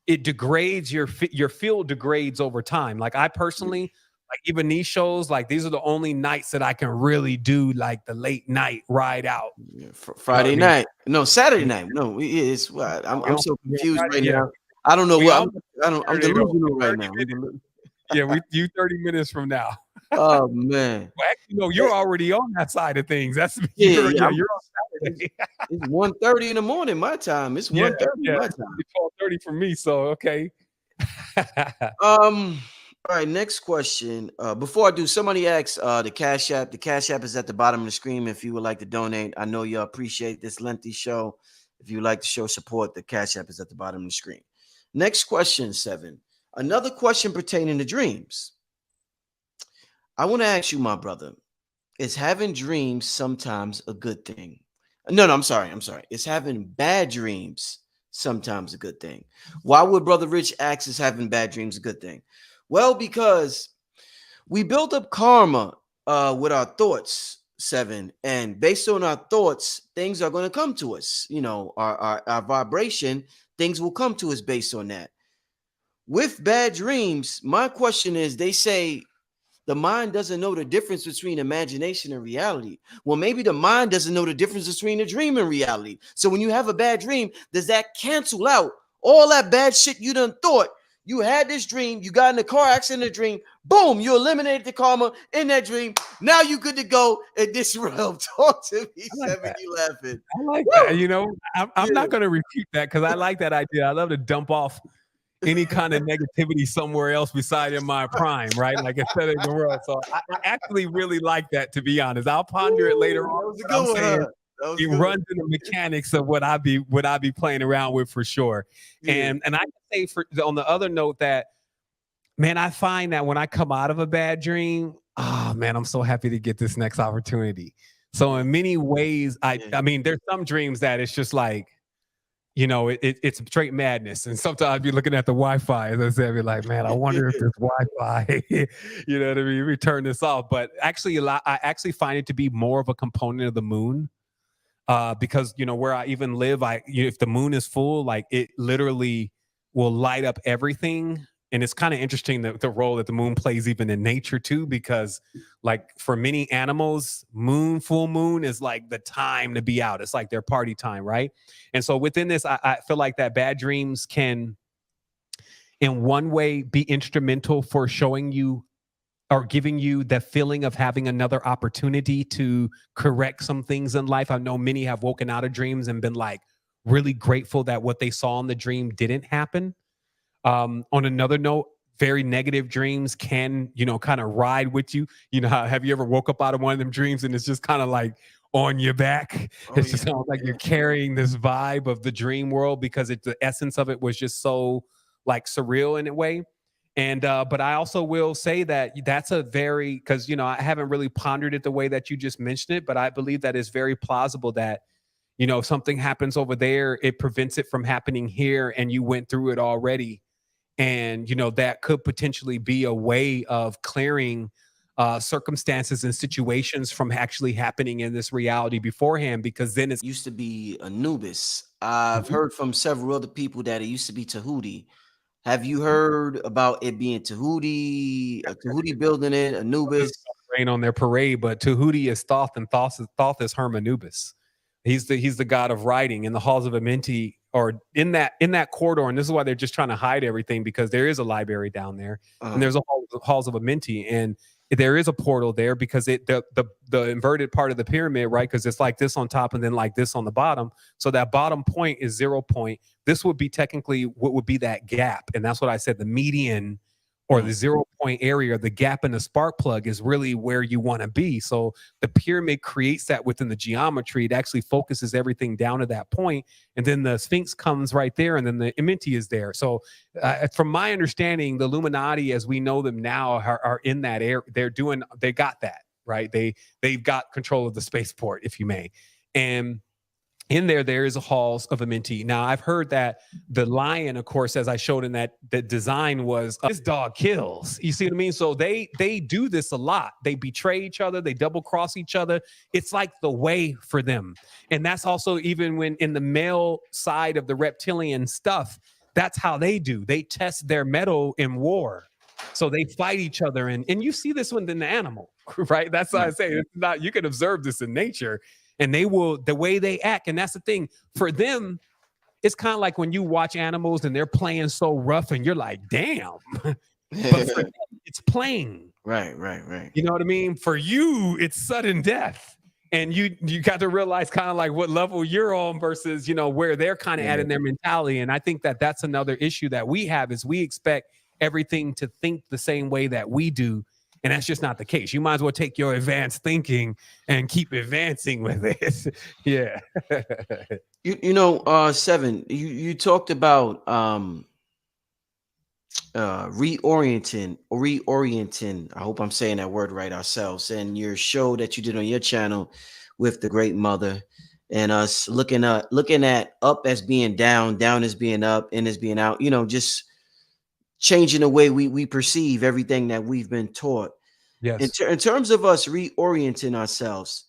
it degrades your field degrades over time. Like I personally, like even these shows, like these are the only nights that I can really do like the late night ride out. Yeah, You know what I Friday mean? night. No, Saturday Yeah, night. No, it's we I'm don't, so yeah, confused Friday, right yeah, now. I don't know we what almost I'm Saturday though. delusional right 30 now. minutes. Yeah, you 30 minutes from now. Oh man. Well, actually, no, Eh, you're already on that side of things. That's Yeah, yeah. you're on It's, Saturday. it's 1:30 in the morning, my time. It's Yeah, 1:30 yeah. my time. It's 12:30 for me. So okay. All right, next question. Before I do, somebody asked the Cash App. The Cash App is at the bottom of the screen if you would like to donate. I know you appreciate this lengthy show. If you would like to show support, the Cash App is at the bottom of the screen. Next question, Seven. Another question pertaining to dreams. I want to ask you, my brother, is having dreams sometimes a good thing? No, I'm sorry. I'm sorry. Is having bad dreams sometimes a good thing? Why would Brother Rich ask, is having bad dreams a good thing? Well, because we build up karma with our thoughts, Seven, and based on our thoughts, things are going to come to us. You know, our vibration, things will come to us based on that. With bad dreams, my question is, they say the mind doesn't know the difference between imagination and reality. Well, maybe the mind doesn't know the difference between a dream and reality. So when you have a bad dream, does that cancel out all that bad shit you done thought? You had this dream, you got in a car accident in a dream, boom, you eliminated the karma in that dream. Now you good to go in this realm. Talk to me, I like Seven. that. You laughing. I like that. Woo! You know, I'm Yeah. not going to repeat that because I like that idea. I love to dump off any kind of negativity somewhere else beside in my prime, right? Like instead of the world. So I actually really like that, to be honest. I'll ponder it later Woo! on. That was a But I'm good one, saying huh? That was it good. runs in the mechanics of what I be playing around with for sure. Yeah. And I can say for on the other note that, man, I find that when I come out of a bad dream, oh man, I'm so happy to get this next opportunity. So in many ways, Yeah. I mean, there's some dreams that it's just like, you know, it's straight madness. And sometimes I'd be looking at the Wi-Fi, as I said, I'd be like, man, I wonder if this Wi-Fi, you know what I mean? We turn this off. But actually, I actually find it to be more of a component of the moon. Because you know where I even live, if the moon is full, like it literally will light up everything. And it's kind of interesting the role that the moon plays even in nature too, because like for many animals, full moon is like the time to be out. It's like their party time, right? And so within this, I feel like that bad dreams can, in one way, be instrumental for showing you or giving you the feeling of having another opportunity to correct some things in life. I know many have woken out of dreams and been like really grateful that what they saw in the dream didn't happen. On another note, very negative dreams can, you know, kind of ride with you. You know, have you ever woke up out of one of them dreams and it's just kind of like on your back? Oh It's yeah. just almost like Yeah. you're carrying this vibe of the dream world because the essence of it was just so like surreal in a way. And but I also will say that that's a very, because you know I haven't really pondered it the way that you just mentioned it, but I believe that it's very plausible that, you know, if something happens over there, it prevents it from happening here, and you went through it already. And you know that could potentially be a way of clearing circumstances and situations from actually happening in this reality beforehand, because then it's Used to be Anubis. I've Mhm. heard from several other people that it used to be Tahuti. Have you heard about it being Tahuti, a Tahuti building it, Anubis? rain on their parade, but Tahuti is Thoth, and Thoth is Hermanubis. He's the god of writing in the halls of Amenti, or in that corridor. And this is why they're just trying to hide everything, because there is a library down there, and Uh, there's a halls of Amenti, and there is a portal there because the inverted part of the pyramid, right? Because it's like this on top and then like this on the bottom. So that bottom point is 0 point. This would be technically what would be that gap, and that's what I said. The median or mm, the 0 point area, the gap in the spark plug is really where you want to be. So the pyramid creates that within the geometry. It actually focuses everything down to that point, and then the Sphinx comes right there, and then the Amenti is there. So, from my understanding, the Illuminati, as we know them now, are in that area. They got that right. They've got control of the spaceport, if you may, and in there is a halls of Amenti. Now I've heard that the lion, of course, as I showed in that the design was this dog kills. You see what I mean? So they do this a lot. They betray each other. They double cross each other. It's like the way for them. And that's also even when in the male side of the reptilian stuff, that's how they do. They test their mettle in war. So they fight each other. And you see this one in the animal, right? That's why I say it's not, you can observe this in nature, and they will, the way they act. And that's the thing for them. It's kind of like when you watch animals and they're playing so rough and you're like, damn. But for them, it's playing. Right. You know what I mean? For you, it's sudden death. And you got to realize kind of like what level you're on versus, you know, where they're kind of at in their mentality. And I think that that's another issue that we have is we expect everything to think the same way that we do. And that's just not the case. You might as well take your advanced thinking and keep advancing with it. Yeah. You know, Seven, you talked about reorienting. I hope I'm saying that word right, ourselves, and your show that you did on your channel with the great mother, and us looking at up as being down, down as being up, in as being out, you know, just changing the way we perceive everything that we've been taught. Yes. In terms of us reorienting ourselves,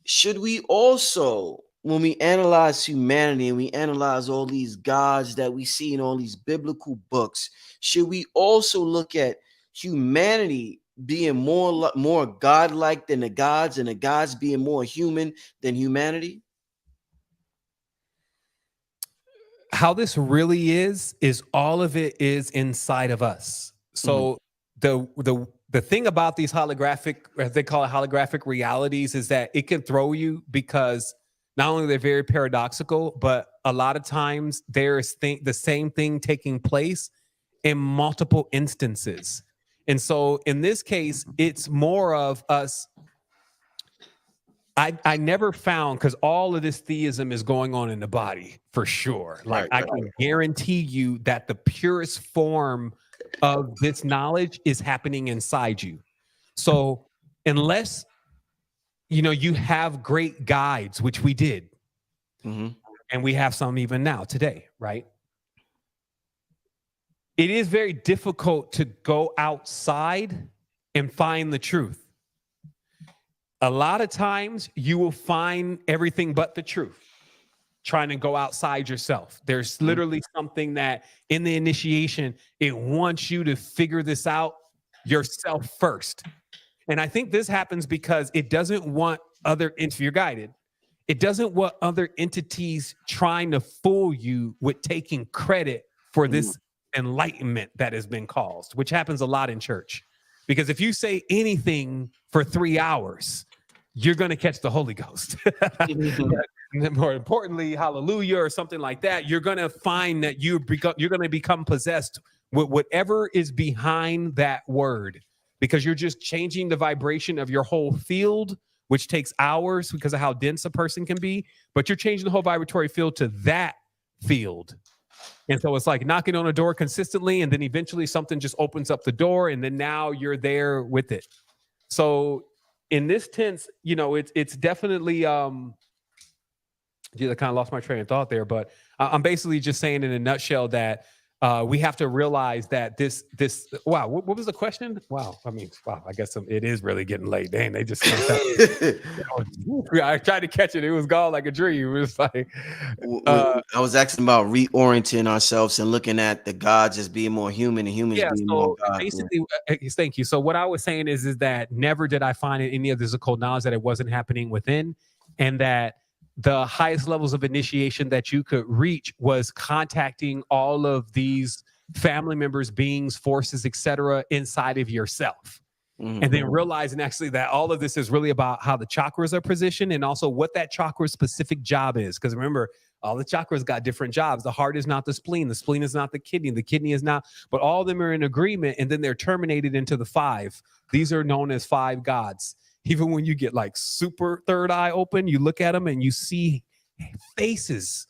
should we also, when we analyze humanity and we analyze all these gods that we see in all these biblical books, should we also look at humanity being more godlike than the gods, and the gods being more human than humanity? How this really is all of it is inside of us. So the thing about these holographic, as they call it, holographic realities, is that it can throw you because not only they're very paradoxical, but a lot of times there is the same thing taking place in multiple instances. And so in this case, it's more of us. I never found, because all of this theism is going on in the body for sure. Like I can guarantee you that the purest form of this knowledge is happening inside you. So unless, you know, you have great guides, which we did, and we have some even now today, right? It is very difficult to go outside and find the truth. A lot of times you will find everything but the truth trying to go outside yourself. There's literally something that in the initiation, it wants you to figure this out yourself first. And I think this happens because it doesn't want if you're guided, it doesn't want other entities trying to fool you with taking credit for this enlightenment that has been caused, which happens a lot in church. Because if you say anything for 3 hours, you're going to catch the Holy Ghost. More importantly, hallelujah or something like that, you're going to find that you're going to become possessed with whatever is behind that word, because you're just changing the vibration of your whole field, which takes hours because of how dense a person can be. But you're changing the whole vibratory field to that field. And so it's like knocking on a door consistently, and then eventually something just opens up the door, and then now you're there with it. So in this tense, you know, it's definitely I kind of lost my train of thought there, but I'm basically just saying in a nutshell that we have to realize that this wow, what was the question? Wow, I mean, wow, I guess it is really getting late. Dang, they just I tried to catch it. It was gone like a dream. It was like I was asking about reorienting ourselves and looking at the gods as being more human and humans being more God. Basically, thank you. So what I was saying is that never did I find in any of this occult knowledge that it wasn't happening within, and that the highest levels of initiation that you could reach was contacting all of these family members, beings, forces, etc., inside of yourself. And then realizing actually that all of this is really about how the chakras are positioned and also what that chakra specific job is. Because remember, all the chakras got different jobs. The heart is not the spleen is not the kidney is not, but all of them are in agreement, and then they're terminated into the 5. These are known as 5 gods. Even when you get like super third eye open, you look at them and you see faces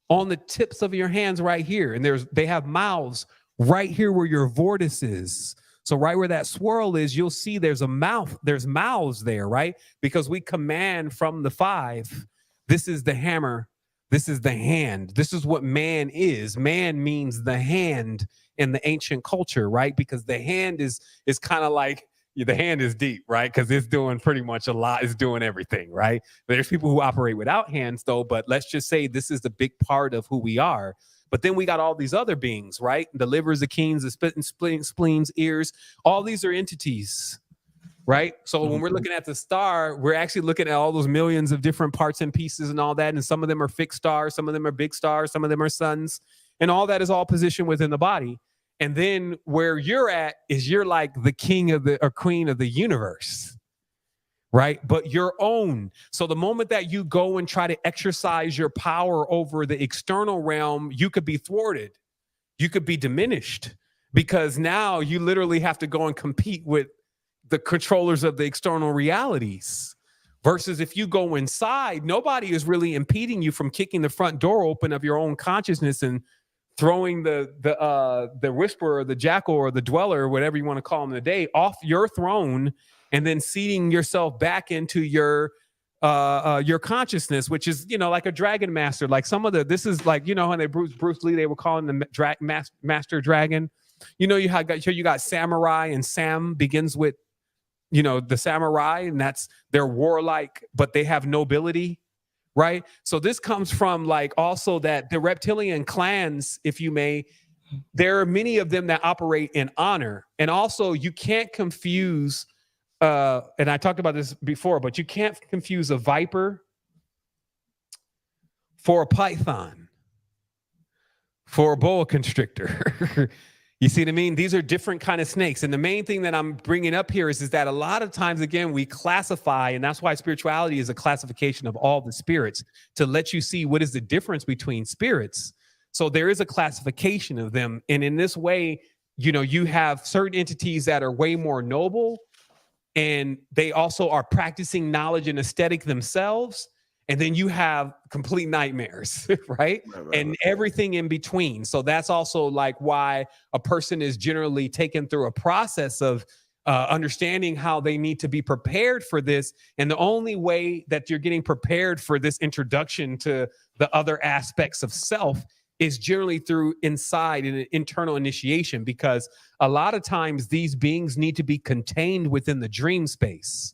on the tips of your hands right here. And they have mouths right here where your vortex is. So right where that swirl is, you'll see there's a mouth, there's mouths there, right? Because we command from the 5. This is the hammer. This is the hand. This is what man is. Man means the hand in the ancient culture, right? Because the hand is kind of like, the hand is deep, right? Because it's doing pretty much a lot. It's doing everything, right? There's people who operate without hands, though. But let's just say this is the big part of who we are. But then we got all these other beings, right? The livers, the kidneys, the spleens, ears. All these are entities, right? So when we're looking at the star, we're actually looking at all those millions of different parts and pieces and all that. And some of them are fixed stars, some of them are big stars, some of them are suns, and all that is all positioned within the body. And then where you're at is you're like the king of the or queen of the universe, right? But your own. So the moment that you go and try to exercise your power over the external realm, you could be thwarted. You could be diminished, because now you literally have to go and compete with the controllers of the external realities. Versus if you go inside, nobody is really impeding you from kicking the front door open of your own consciousness and throwing the whisperer, or the jackal, or the dweller, or whatever you want to call him today, off your throne, and then seating yourself back into your consciousness, which is, you know, like a dragon master. Like some of this is like, you know, when they Bruce Lee, they were calling the master dragon. You know, you got samurai, and Sam begins with, you know, the samurai, and that's they're warlike, but they have nobility, right? So this comes from like also that the reptilian clans, if you may, there are many of them that operate in honor. And also you can't confuse, and I talked about this before, but you can't confuse a viper for a python, for a boa constrictor. You see what I mean? These are different kind of snakes. And the main thing that I'm bringing up here is that a lot of times, again, we classify, and that's why spirituality is a classification of all the spirits, to let you see what is the difference between spirits. So there is a classification of them. And in this way, you know, you have certain entities that are way more noble, and they also are practicing knowledge and aesthetic themselves. And then you have complete nightmares, right? And everything in between. So that's also like why a person is generally taken through a process of understanding how they need to be prepared for this. And the only way that you're getting prepared for this introduction to the other aspects of self is generally through inside and an internal initiation, because a lot of times these beings need to be contained within the dream space.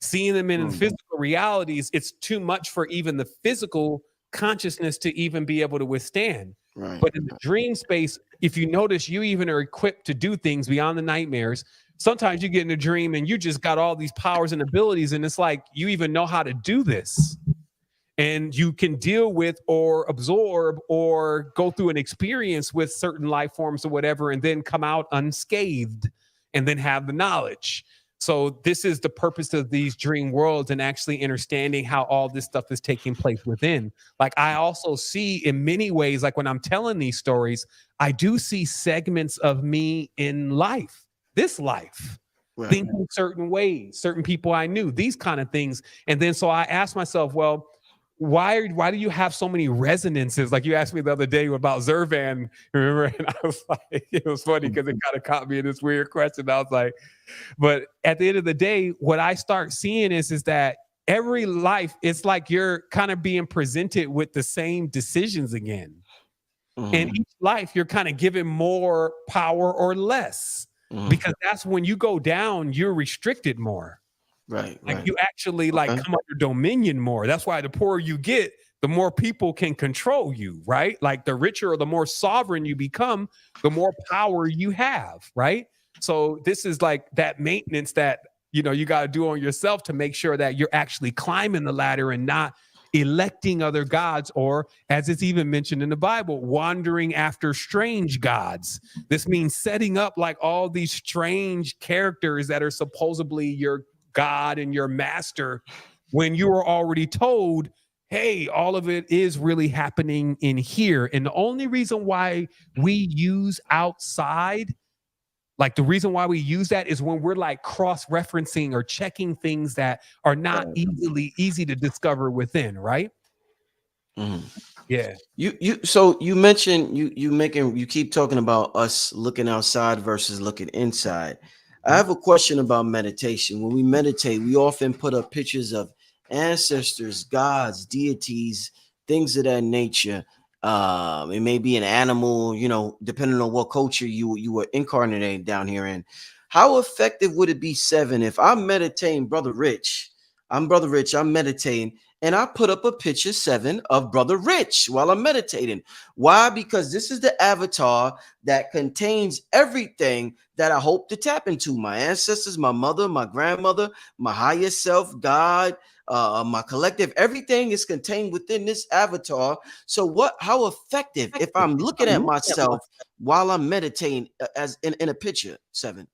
Seeing them in physical realities, it's too much for even the physical consciousness to even be able to withstand. Right. But in the dream space, if you notice, you even are equipped to do things beyond the nightmares. Sometimes you get in a dream and you just got all these powers and abilities, and it's like you even know how to do this. And you can deal with or absorb or go through an experience with certain life forms or whatever, and then come out unscathed and then have the knowledge. So this is the purpose of these dream worlds, and actually understanding how all this stuff is taking place within. Like I also see in many ways, like when I'm telling these stories, I do see segments of me in life, this life, thinking certain ways, certain people I knew, these kind of things. And then so I asked myself, well, why do you have so many resonances? Like you asked me the other day about Sevan, remember? And I was like, it was funny because it kind of caught me in this weird question. I was like, but at the end of the day, what I start seeing is that every life, it's like you're kind of being presented with the same decisions again. And each life, you're kind of given more power or less, because that's when you go down, you're restricted more. Right. Like you actually like come under dominion more. That's why the poorer you get, the more people can control you, right? Like the richer or the more sovereign you become, the more power you have, right? So this is like that maintenance that, you know, you got to do on yourself to make sure that you're actually climbing the ladder and not electing other gods, or as it's even mentioned in the Bible, wandering after strange gods. This means setting up like all these strange characters that are supposedly your God and your master, when you were already told, hey, all of it is really happening in here. And the only reason why we use outside, like the reason why we use that is when we're like cross-referencing or checking things that are not easy to discover within, right? Yeah. So you mentioned you keep talking about us looking outside versus looking inside. I have a question about meditation. When we meditate, we often put up pictures of ancestors, gods, deities, things of that nature. It may be an animal, you know, depending on what culture you were incarnated down here in. How effective would it be, Sevan, if I'm meditating, I'm meditating, and I put up a picture, Sevan, of Brother Rich while I'm meditating. Why? Because this is the avatar that contains everything that I hope to tap into. My ancestors, my mother, my grandmother, my higher self, God, my collective, everything is contained within this avatar. So how effective if I'm looking at myself while I'm meditating as in a picture, Sevan?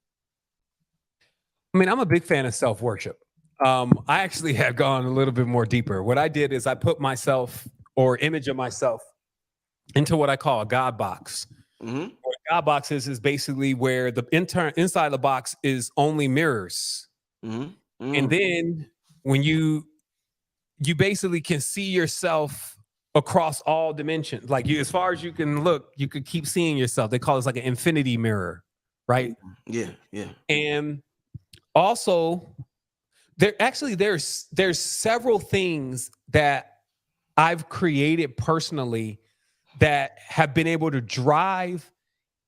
I mean, I'm a big fan of self-worship. I actually have gone a little bit more deeper. What I did is I put myself or image of myself into what I call a God box. Mm-hmm. What a God box is basically where the inside the box is only mirrors. Mm-hmm. Mm-hmm. And then when you basically can see yourself across all dimensions. Like as far as you can look, you could keep seeing yourself. They call it like an infinity mirror, right? Yeah, yeah. And also, there's several things that I've created personally that have been able to drive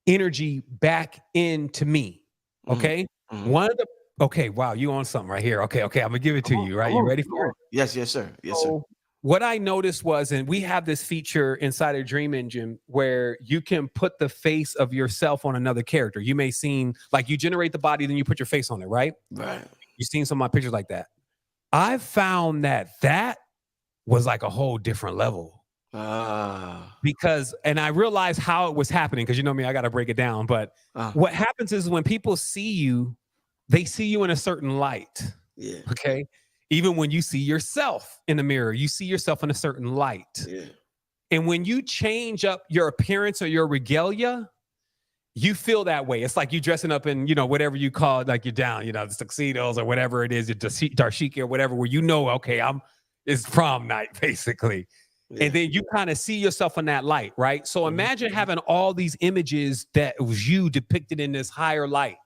energy back into me. Okay. Mm-hmm. One of the okay, wow, you on something right here. Okay, I'm gonna give it to you, right? You ready for it? Yes, sir. Yes, sir. What I noticed was, and we have this feature inside of Dream Engine where you can put the face of yourself on another character. You may seen like you generate the body, then you put your face on it, right? Right. You've seen some of my pictures like that. I've found that was like a whole different level. Because, and I realized how it was happening, because you know me, I got to break it down. But what happens is when people see you, they see you in a certain light. Yeah. Okay. Even when you see yourself in the mirror, you see yourself in a certain light. Yeah. And when you change up your appearance or your regalia, you feel that way. It's like you dressing up in, whatever you call it, like you're down, the tuxedos or whatever it is, your dashiki or whatever, where okay, it's prom night, basically. Yeah. And then you kind of see yourself in that light, right? So imagine having all these images that was you depicted in this higher light.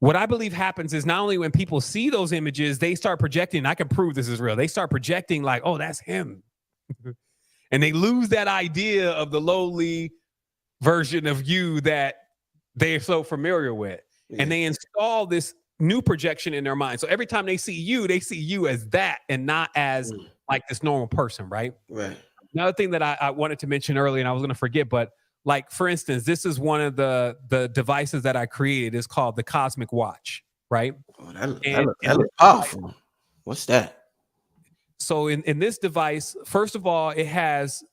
What I believe happens is not only when people see those images, they start projecting, I can prove this is real. They start projecting like, oh, that's him. And they lose that idea of the lowly version of you that they're so familiar with. Yeah. And they install this new projection in their mind. So every time they see you as that and not as like this normal person, right? Right. Another thing that I wanted to mention earlier, and I was going to forget, but like, for instance, this is one of the devices that I created. It's called the Cosmic Watch, right? Oh, that looks powerful. What's that? So in this device, first of all, it has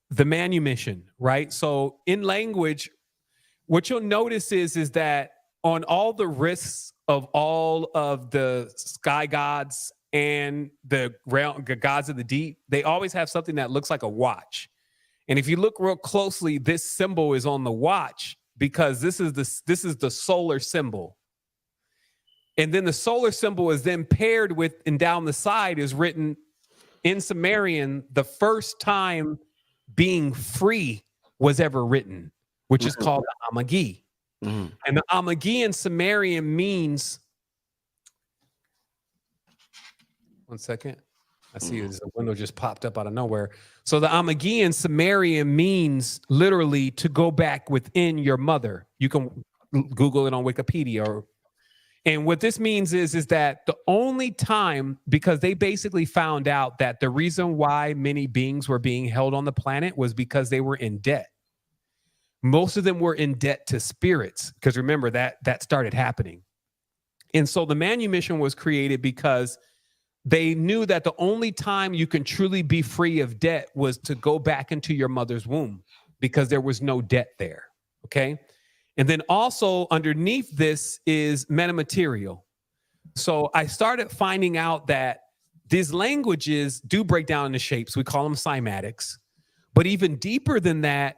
the manumission, right? So in language, what you'll notice is that on all the risks of all of the sky gods and the gods of the deep, they always have something that looks like a watch. And if you look real closely, this symbol is on the watch because this is the solar symbol. And then the solar symbol is then paired with, and down the side is written in Sumerian, the first time being free was ever written, which is called the Amagi. Mm-hmm. And the Amagi in Sumerian means, one second. I see there's a window just popped up out of nowhere. So the Amagi in Sumerian means literally to go back within your mother. You can Google it on Wikipedia. And what this means is that the only time, because they basically found out that the reason why many beings were being held on the planet was because they were in debt. Most of them were in debt to spirits, because remember that started happening. And so the manumission was created because they knew that the only time you can truly be free of debt was to go back into your mother's womb, because there was no debt there. Okay. And then also underneath this is metamaterial. So I started finding out that these languages do break down into shapes. We call them cymatics. But even deeper than that,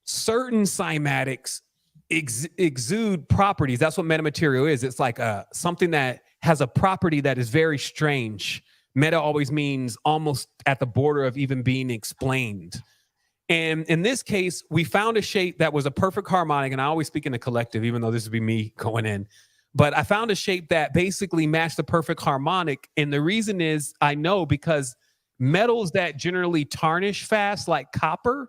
certain cymatics exude properties. That's what metamaterial is. It's like something that has a property that is very strange. Meta always means almost at the border of even being explained. And in this case, we found a shape that was a perfect harmonic. And I always speak in the collective, even though this would be me going in. But I found a shape that basically matched the perfect harmonic. And the reason is I know because metals that generally tarnish fast, like copper,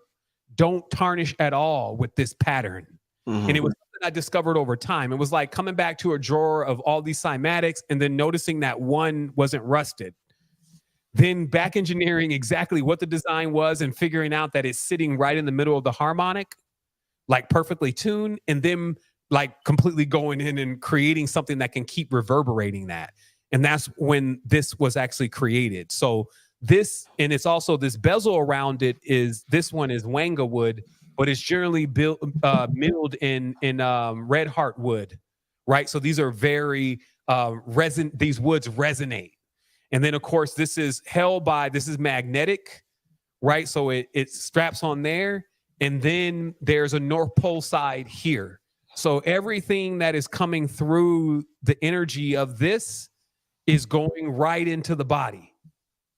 don't tarnish at all with this pattern. Mm-hmm. And it was something I discovered over time. It was like coming back to a drawer of all these cymatics and then noticing that one wasn't rusted. then back engineering exactly what the design was and figuring out that it's sitting right in the middle of the harmonic, like perfectly tuned, and then like completely going in and creating something that can keep reverberating that. And that's when this was actually created. So this, and it's also this bezel around it is, this one is wanga wood, but it's generally milled in red heart wood, right? So these are very these woods resonate. And then of course this is held by, this is magnetic, right? So it straps on there, and then there's a North Pole side here. So everything that is coming through the energy of this is going right into the body.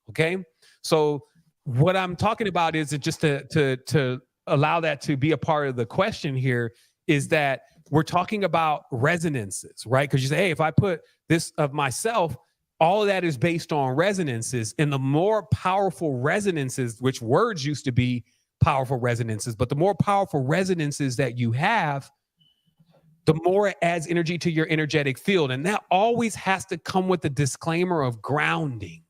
Okay. So what I'm talking about is just to allow that to be a part of the question here, is that we're talking about resonances, right? Because you say, hey, if I put this of myself, all of that is based on resonances, and the more powerful resonances, which words used to be powerful resonances, but the more powerful resonances that you have, the more it adds energy to your energetic field. And that always has to come with the disclaimer of grounding,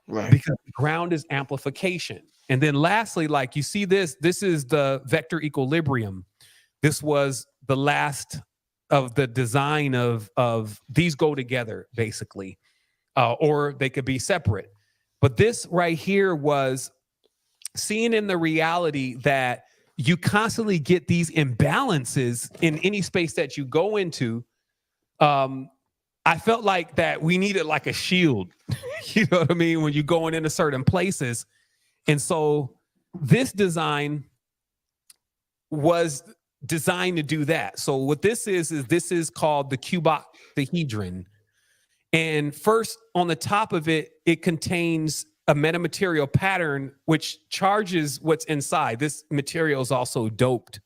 right? Because ground is amplification. And then lastly, like you see this is the vector equilibrium. This was the last of the design of these go together basically, or they could be separate. But this right here was seeing in the reality that you constantly get these imbalances in any space that you go into. I felt like that we needed like a shield, you know what I mean, when you're going into certain places. And so this design was designed to do that. So what this is called the cuboctahedron. And first on the top of it, it contains a metamaterial pattern which charges what's inside. This material is also doped.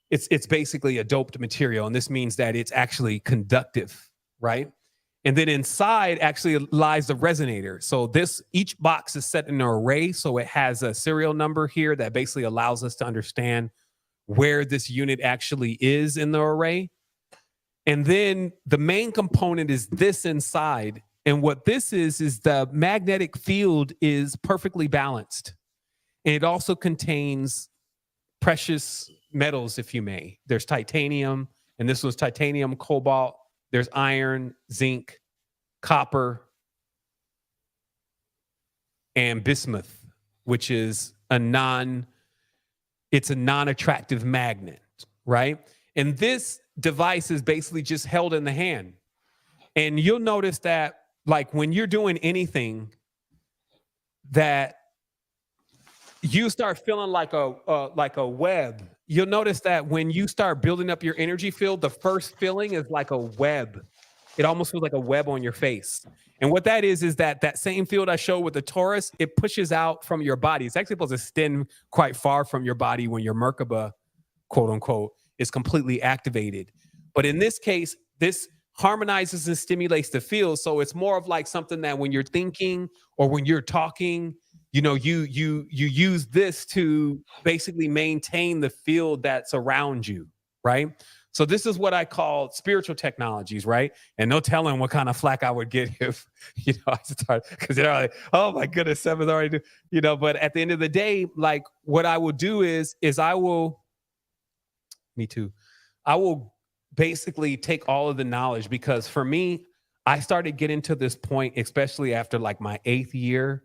It's basically a doped material, and this means that it's actually conductive, right? And then inside actually lies the resonator. So each box is set in an array, so it has a serial number here that basically allows us to understand where this unit actually is in the array. And then the main component is this inside. And what this is the magnetic field is perfectly balanced. And it also contains precious metals, if you may. There's titanium, and this was titanium, cobalt. There's iron, zinc, copper, and bismuth, which is a non-attractive magnet, right? And this device is basically just held in the hand. And you'll notice that like when you're doing anything, that you start feeling like a web. You'll notice that when you start building up your energy field, the first feeling is like a web. It almost feels like a web on your face. And what that is that same field I showed with the torus, it pushes out from your body. It's actually supposed to extend quite far from your body when your Merkaba, quote unquote, is completely activated. But in this case, this harmonizes and stimulates the field. So it's more of like something that when you're thinking or when you're talking, you know, you use this to basically maintain the field that's around you, right? So this is what I call spiritual technologies, right? And no telling what kind of flack I would get if, you know, I start, because they're like, oh my goodness, Sevan's already, you know, but at the end of the day, like what I will do is I will basically take all of the knowledge, because for me, I started getting to this point, especially after like my 8th year.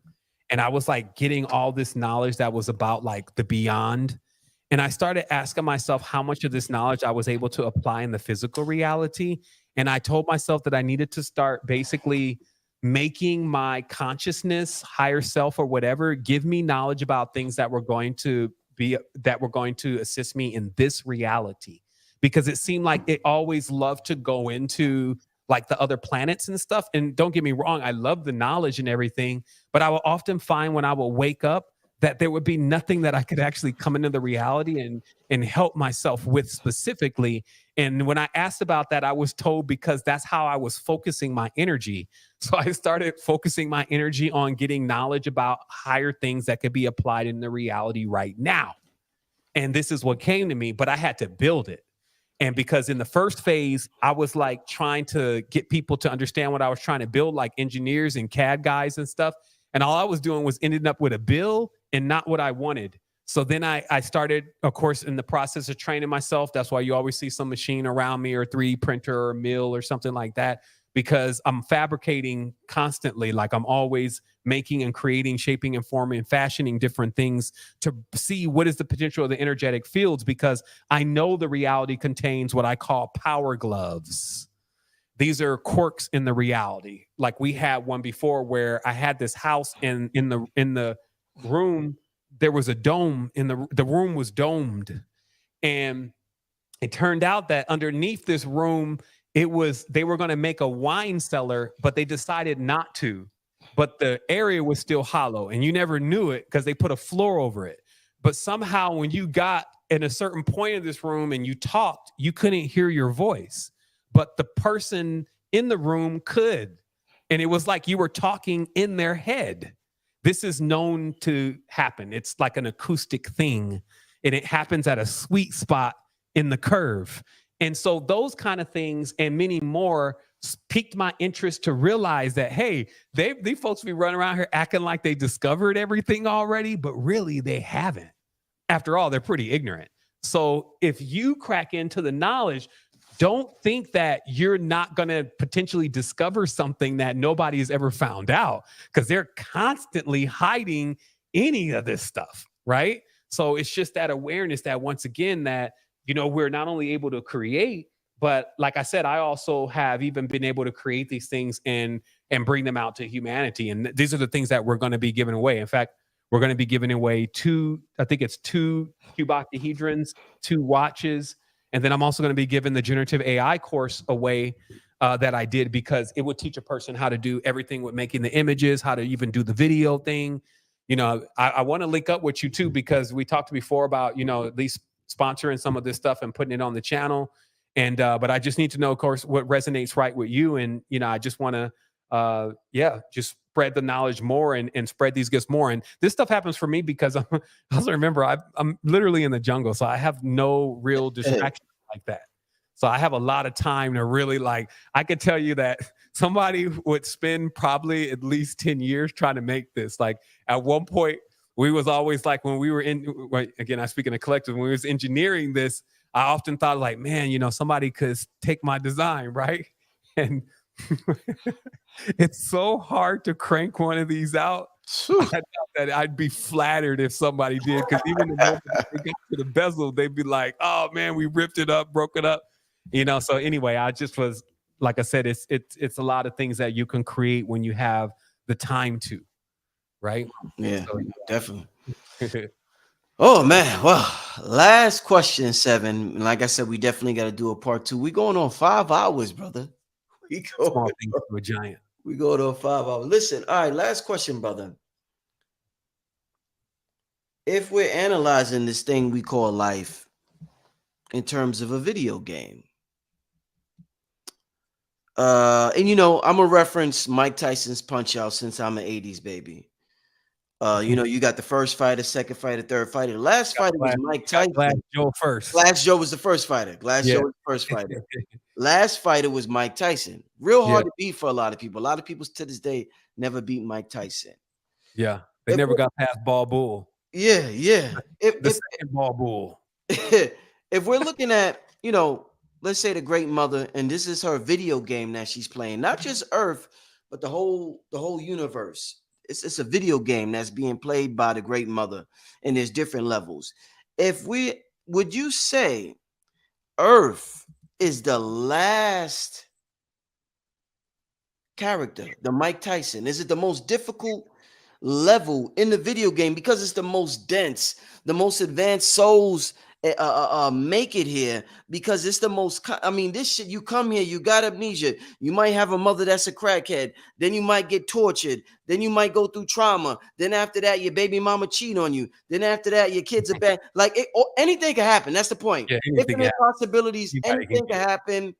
And I was like getting all this knowledge that was about like the beyond. And I started asking myself how much of this knowledge I was able to apply in the physical reality. And I told myself that I needed to start basically making my consciousness, higher self or whatever, give me knowledge about things that were going to assist me in this reality. Because it seemed like it always loved to go into like the other planets and stuff. And don't get me wrong, I love the knowledge and everything, but I will often find when I will wake up that there would be nothing that I could actually come into the reality and help myself with specifically. And when I asked about that, I was told because that's how I was focusing my energy. So I started focusing my energy on getting knowledge about higher things that could be applied in the reality right now. And this is what came to me, but I had to build it. And because in the first phase, I was like trying to get people to understand what I was trying to build, like engineers and CAD guys and stuff. And all I was doing was ending up with a bill and not what I wanted. So then I started, of course, in the process of training myself. That's why you always see some machine around me, or 3D printer or mill or something like that, because I'm fabricating constantly. Like I'm always making and creating, shaping and forming and fashioning different things to see what is the potential of the energetic fields, because I know the reality contains what I call power gloves. These are quirks in the reality. Like we had one before where I had this house, and in the room there was a dome. In the room was domed, and it turned out that underneath this room, they were going to make a wine cellar, but they decided not to. But the area was still hollow, and you never knew it because they put a floor over it. But somehow when you got in a certain point of this room and you talked, you couldn't hear your voice, but the person in the room could. And it was like you were talking in their head. This is known to happen. It's like an acoustic thing, and it happens at a sweet spot in the curve. And so those kind of things and many more piqued my interest to realize that, hey, these folks be running around here acting like they discovered everything already, but really they haven't. After all, they're pretty ignorant. So if you crack into the knowledge, don't think that you're not going to potentially discover something that nobody has ever found out, because they're constantly hiding any of this stuff, right? So it's just that awareness that, once again, that, we're not only able to create, but like I said, I also have even been able to create these things and bring them out to humanity. And these are the things that we're going to be giving away. In fact, we're going to be giving away two cuboctahedrons, 2 watches. And then I'm also going to be giving the generative AI course away that I did, because it would teach a person how to do everything with making the images, how to even do the video thing. I want to link up with you too, because we talked before about, at least sponsoring some of this stuff and putting it on the channel. And but I just need to know, of course, what resonates right with you. And, I just want to, just spread the knowledge more and spread these gifts more. And this stuff happens for me because I also remember I'm literally in the jungle. So I have no real distraction like that. So I have a lot of time to really, like, I could tell you that somebody would spend probably at least 10 years trying to make this. Like at one point, we was always like, when we were again, I speak in a collective, when we was engineering this, I often thought like, man, somebody could take my design, right? And it's so hard to crank one of these out. I thought that I'd be flattered if somebody did, because even the moment they got to the bezel, they'd be like, oh man, we ripped it up, broke it up. So anyway, I just was, like I said, it's a lot of things that you can create when you have the time to, right? Yeah, so, definitely. Oh man, well, last question, Sevan. Like I said, we definitely got to do a part 2. We going on 5 hours, brother. Small things to a giant. We go to 5 hours. Listen, all right, last question, brother. If we're analyzing this thing we call life in terms of a video game, and I'm gonna reference Mike Tyson's Punch Out, since I'm an 80s baby. You got the first fighter, second fighter, third fighter. The last fighter was Mike Tyson. Glass Joe first. Glass Joe was the first fighter. Joe was the first fighter. Last fighter was Mike Tyson. Real hard to beat for a lot of people. A lot of people to this day never beat Mike Tyson. Yeah, they never got past Ball Bull. Yeah. The second Ball Bull. If we're looking at, let's say the Great Mother, and this is her video game that she's playing, not just Earth, but the whole universe. It's a video game that's being played by the Great Mother, and there's different levels. Would you say Earth is the last character, the Mike Tyson? Is it the most difficult level in the video game because it's the most dense, the most advanced souls make it here, because it's the most, this shit, you come here, you got amnesia, you might have a mother that's a crackhead, then you might get tortured, then you might go through trauma, then after that your baby mama cheat on you, then after that your kids are bad, anything can happen. That's the point. Infinite possibilities, anything can happen.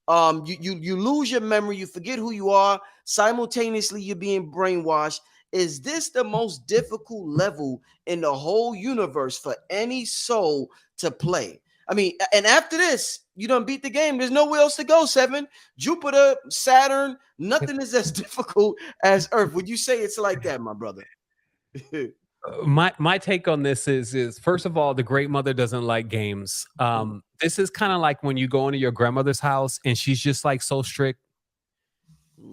You lose your memory, you forget who you are, simultaneously you're being brainwashed. Is this the most difficult level in the whole universe for any soul to play? I mean, and after this, you done beat the game. There's nowhere else to go, Sevan. Jupiter, Saturn, nothing is as difficult as Earth. Would you say it's like that, my brother? My take on this is first of all, the great mother doesn't like games. This is kind of like when you go into your grandmother's house and she's just like so strict,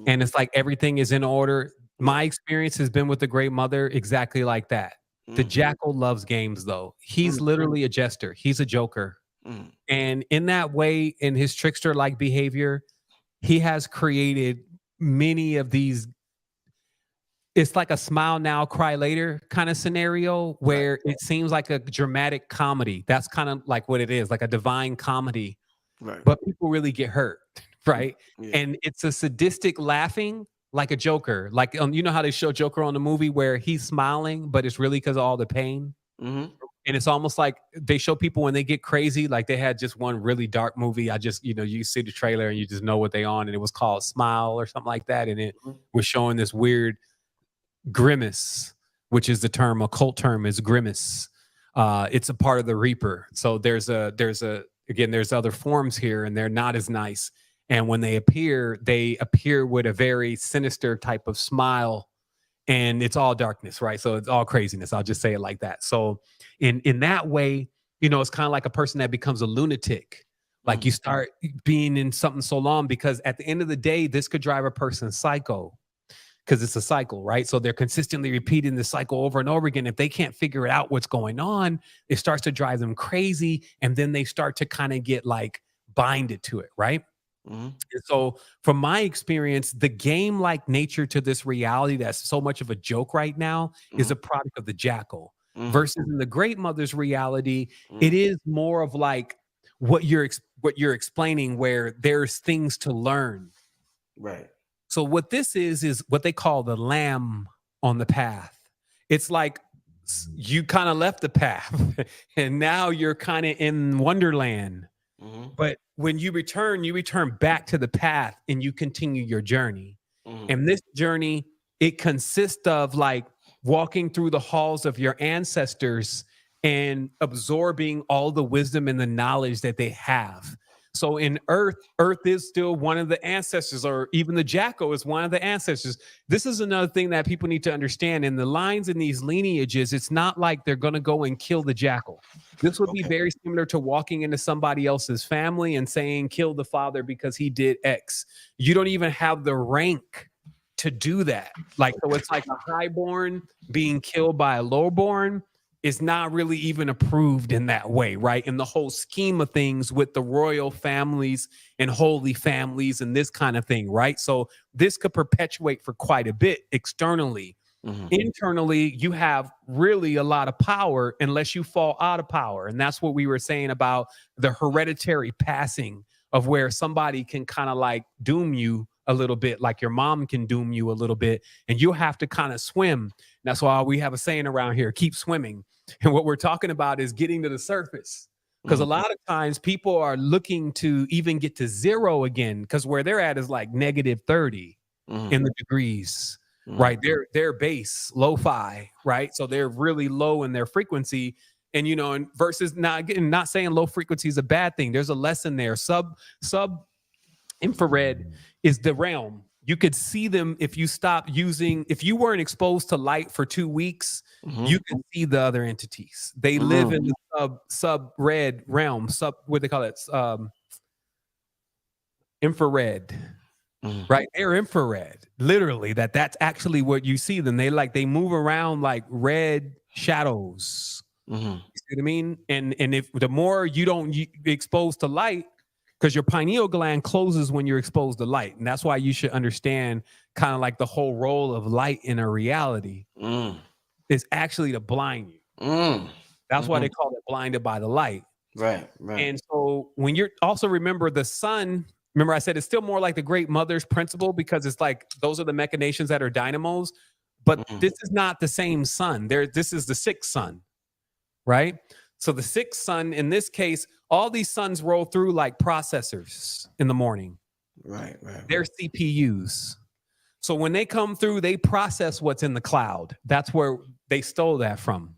and it's like everything is in order. My experience has been with the great mother exactly like that. The jackal loves games, though. He's literally a jester. He's a joker. And in that way, in his trickster-like behavior, he has created many of these. It's like a smile now, cry later kind of scenario where it seems like a dramatic comedy. That's kind of like what it is, like a divine comedy. Right. But people really get hurt, right? Yeah. And it's a sadistic laughing like a Joker. Like, you know how they show Joker on the movie where he's smiling, but it's really because of all the pain. And it's almost like they show people when they get crazy, like they had just one really dark movie. I just, you see the trailer and you just know what they on, and it was called Smile or something like that. And it was showing this weird grimace, which is the term, occult term is grimace. It's a part of the Reaper. So there's other forms here, and they're not as nice. And when they appear with a very sinister type of smile, and it's all darkness, right? So it's all craziness. I'll just say it like that. So in that way, it's kind of like a person that becomes a lunatic. Like you start being in something so long, because at the end of the day, this could drive a person psycho, because it's a cycle, right? So they're consistently repeating the cycle over and over again. If they can't figure out what's going on, it starts to drive them crazy. And then they start to kind of get like binded to it, right? And so from my experience, the game-like nature to this reality that's so much of a joke right now is a product of the jackal. Versus in the great mother's reality, it is more of like what you're explaining, where there's things to learn. Right. So what this is what they call the lamb on the path. It's like you kind of left the path and now you're kind of in Wonderland. But when you return back to the path and you continue your journey. And this journey, it consists of like walking through the halls of your ancestors and absorbing all the wisdom and the knowledge that they have. So in Earth is still one of the ancestors, or even the jackal is one of the ancestors. This is another thing that people need to understand. In the lines in these lineages, it's not like they're going to go and kill the jackal. This would be very similar to walking into somebody else's family and saying, kill the father because he did X. You don't even have the rank to do that. Like, so it's like a highborn being killed by a lowborn is not really even approved in that way, right? In the whole scheme of things with the royal families and holy families and this kind of thing, right? So this could perpetuate for quite a bit externally. Internally, you have really a lot of power unless you fall out of power. And that's what we were saying about the hereditary passing, of where somebody can kind of like doom you a little bit, like your mom can doom you a little bit, and you have to kind of swim. That's why we have a saying around here, keep swimming. And what we're talking about is getting to the surface, because a lot of times people are looking to even get to zero again, because where they're at is like -30 in the degrees, right? Their base, lo-fi, right? So they're really low in their frequency. And, and versus not saying low frequency is a bad thing. There's a lesson there. Sub infrared is the realm. You could see them if you weren't exposed to light for 2 weeks, you could see the other entities. They live in the sub-red realm, what they call it, infrared, right? They're infrared, literally. That's actually what you see them. They move around like red shadows. You see what I mean? And if the more you don't be exposed to light, because your pineal gland closes when you're exposed to light. And that's why you should understand kind of like the whole role of light in a reality is actually to blind you. That's why they call it blinded by the light. Right. And so when you're also remember the sun, remember I said it's still more like the great mother's principle, because it's like those are the machinations that are dynamos. But this is not the same sun. This is the sixth sun, right? So the sixth sun, in this case, all these suns roll through like processors in the morning. Right. They're CPUs. So when they come through, they process what's in the cloud. That's where they stole that from.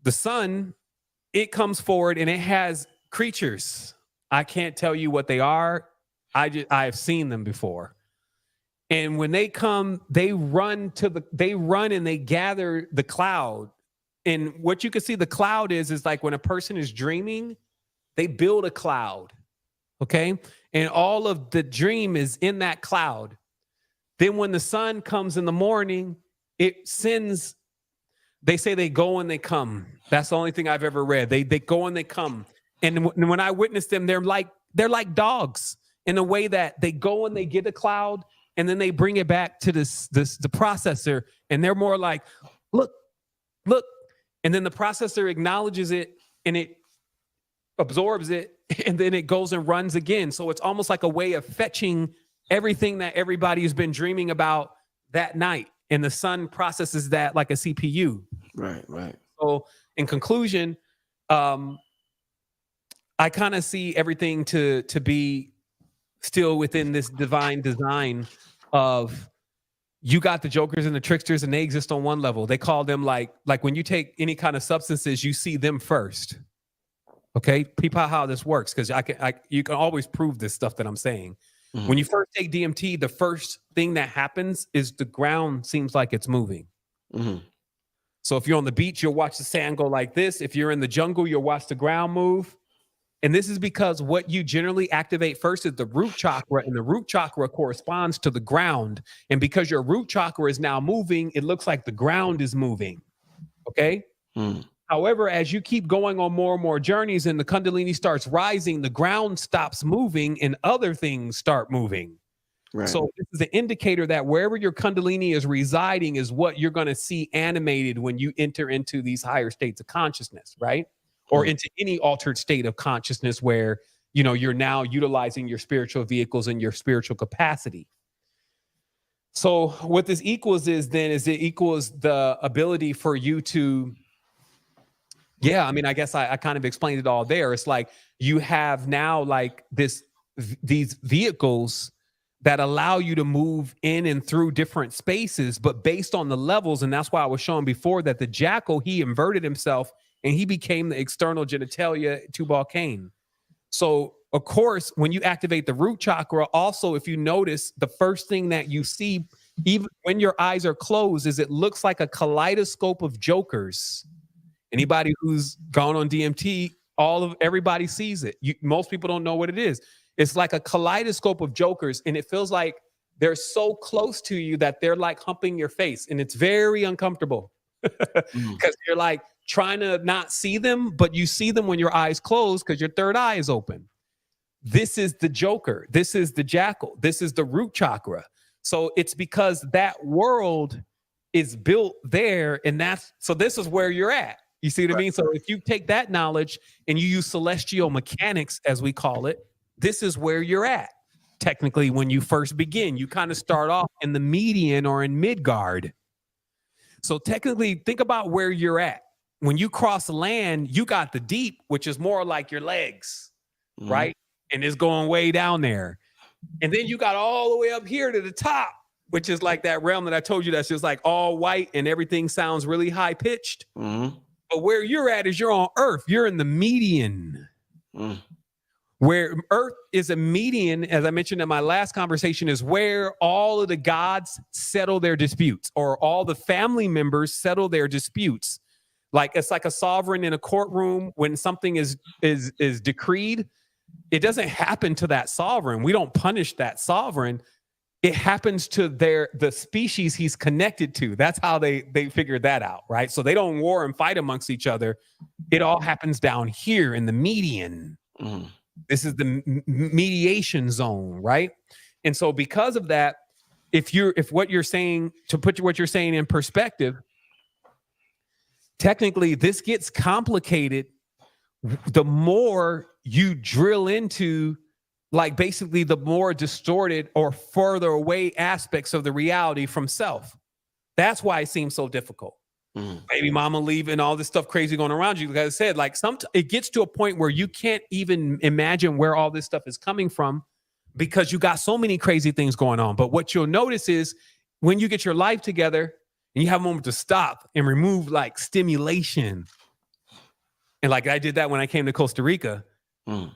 The sun it comes forward and it has creatures. I can't tell you what they are. I've seen them before. And when they come, they run and they gather the cloud. And what you can see the cloud is like when a person is dreaming, they build a cloud. Okay. And all of the dream is in that cloud. Then when the sun comes in the morning, it sends, they say they go and they come. That's the only thing I've ever read. They go and they come. And when I witness them, they're like dogs in a way that they go and they get a cloud and then they bring it back to the processor. And they're more like, look. And then the processor acknowledges it and it absorbs it. And then it goes and runs again. So it's almost like a way of fetching everything that everybody has been dreaming about that night. And the sun processes that like a CPU. Right. So in conclusion, I kind of see everything to be still within this divine design of you got the jokers and the tricksters and they exist on one level. They call them like when you take any kind of substances, you see them first. Okay, people, how this works, because you can always prove this stuff that I'm saying. Mm-hmm. When you first take DMT, the first thing that happens is the ground seems like it's moving. Mm-hmm. So if you're on the beach, you'll watch the sand go like this. If you're in the jungle, you'll watch the ground move. And this is because what you generally activate first is the root chakra, and the root chakra corresponds to the ground. And because your root chakra is now moving, it looks like the ground is moving. Okay. Mm. However, as you keep going on more and more journeys and the Kundalini starts rising, the ground stops moving and other things start moving. Right. So this is an indicator that wherever your Kundalini is residing is what you're going to see animated when you enter into these higher states of consciousness, right? Or into any altered state of consciousness where, you know, you're now utilizing your spiritual vehicles and your spiritual capacity. So what this equals is it equals the ability for you to, yeah, I mean, I guess I kind of explained it all there. It's like you have now like these vehicles that allow you to move in and through different spaces, but based on the levels. And that's why I was showing before that the jackal, he inverted himself and he became the external genitalia Tubal Cain. So, of course, when you activate the root chakra, also, if you notice, the first thing that you see, even when your eyes are closed, is it looks like a kaleidoscope of jokers. Anybody who's gone on DMT, everybody sees it. Most people don't know what it is. It's like a kaleidoscope of jokers, and it feels like they're so close to you that they're like humping your face, and it's very uncomfortable because you're like trying to not see them, but you see them when your eyes close because your third eye is open. This is the joker. This is the jackal. This is the root chakra. So it's because that world is built there, and this is where you're at. You see what I mean? So if you take that knowledge and you use celestial mechanics, as we call it, this is where you're at. Technically, when you first begin, you kind of start off in the median or in Midgard. So technically, think about where you're at. When you cross land, you got the deep, which is more like your legs, right? And it's going way down there. And then you got all the way up here to the top, which is like that realm that I told you that's just like all white and everything sounds really high pitched. Mm-hmm. But where you're at is you're on Earth. You're in the median. Where Earth is a median, as I mentioned in my last conversation, is where all of the gods settle their disputes, or all the family members settle their disputes. Like it's like a sovereign in a courtroom. When something is decreed, it doesn't happen to that sovereign. We don't punish that sovereign. It happens to the species he's connected to. That's how they figured that out, right? So they don't war and fight amongst each other. It all happens down here in the median. This is the mediation zone, right? And so because of that, if what you're saying, to put what you're saying in perspective, technically this gets complicated the more you drill into, like, basically the more distorted or further away aspects of the reality from self. That's why it seems so difficult. Baby mama leaving, all this stuff crazy going around you. Like I said, like it gets to a point where you can't even imagine where all this stuff is coming from because you got so many crazy things going on. But what you'll notice is when you get your life together and you have a moment to stop and remove like stimulation, and like I did that when I came to Costa Rica, Mm.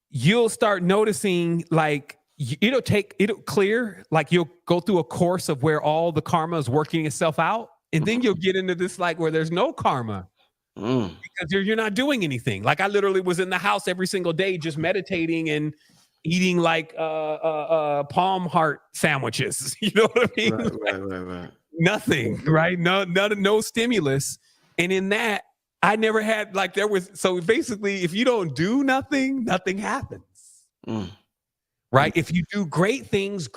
you'll start noticing like it'll clear, like you'll go through a course of where all the karma is working itself out. And then you'll get into this like where there's no karma because you're not doing anything. Like I literally was in the house every single day just meditating and eating like palm heart sandwiches. You know what I mean? Right. Nothing, right? No stimulus. And in that, I never had like so basically, if you don't do nothing, nothing happens. Right? If you do great things